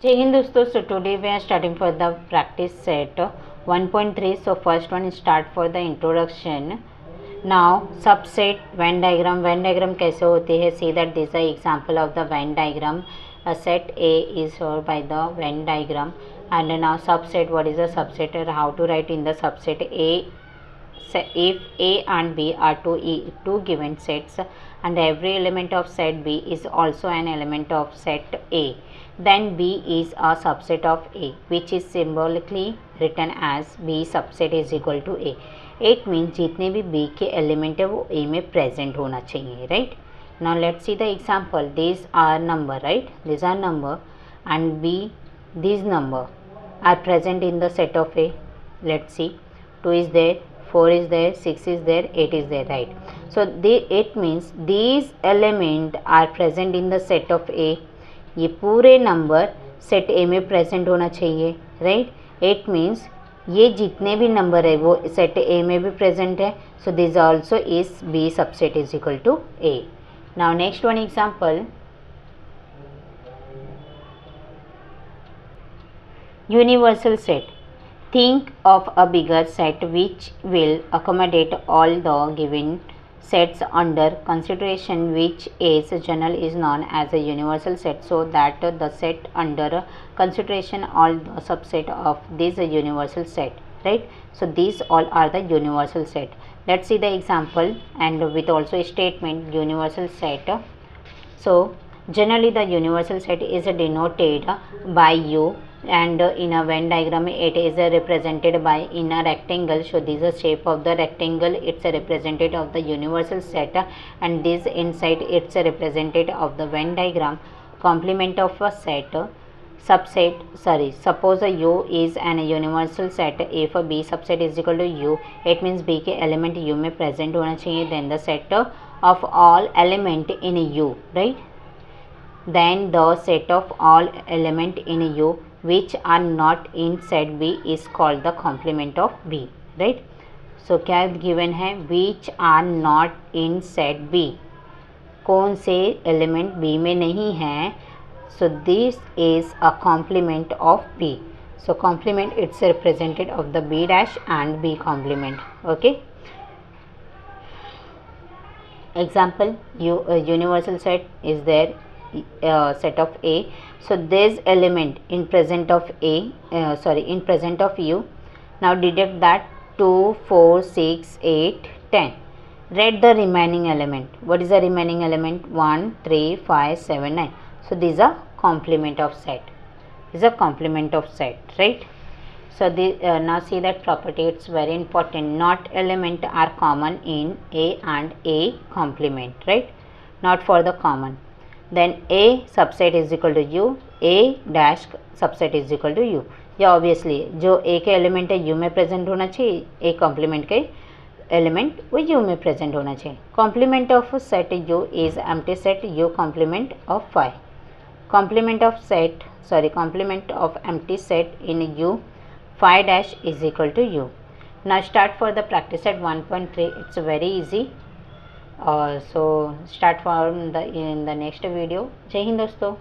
Jai Hind दोस्तों. So today we are starting for the practice set 1.3. So first one start for the introduction. Now subset Venn diagram कैसे होती है? See that this is an example of the Venn diagram. A set A is solved by the Venn diagram, and now subset. What is a subset? How to write in the subset A? If A and B are two given sets and every element of set B is also an element of set A, then B is a subset of A, which is symbolically written as B subset is equal to A. It means जितने भी B के element है वो A में present होना चाहिए, right. Now let's see the example. These are number, right? These are number, and B, these number are present in the set of A. Let's see. 2 is there, 4 is there, 6 is there, 8 is there, right? So it means these element are present in the set of A. ये पूरे number set ए में present होना चाहिए, right. It means ये जितने भी number है वो सेट ए में भी प्रेजेंट है. So this also is B subset is equal to A. Now next one example. Universal set. Think of a bigger set which will accommodate all the given sets under consideration, which is general is known as a universal set, so that the set under consideration all the subset of this universal set, right? So these all are the universal set. Let's see the example and with also a statement universal set. So generally the universal set is denoted by U, and in a Venn diagram it is represented by in a rectangle. So this is the shape of the rectangle. It's a representative of the universal set, and this inside it's a representative of the Venn diagram. Complement of a set. Suppose a U is an universal set. If a B subset is equal to U, it means B के element U में present होना चाहिए. Then the set of all element in U, right? Then the set of all element in U which are not in set B is called the complement of B, right? So क्या given है? which are not in set B. कौन से element B में नहीं है? So this is a complement of B. So complement it's represented of the B dash and B complement. Okay. Example, universal set is there. Set of A. So this element in present of A, in present of U. Now deduct that 2, 4, 6, 8, 10. Write the remaining element. What is the remaining element? 1, 3, 5, 7, 9. So these are complement of set. This is a complement of set, right? So now see that property, it's very important. Not element are common in A and A complement, right? Not for the common. Then A subset is equal to U, A dash subset is equal to U. या obviously जो A के element है U में present होना चाहिए, A complement के element वो U में प्रेजेंट होना चाहिए. Complement of set U is empty set U complement of 5. Complement of set complement of empty set in U 5 dash is equal to U. Now start for the practice at 1.3. It's very easy. So start from in the next video. Jai Hind दोस्तों.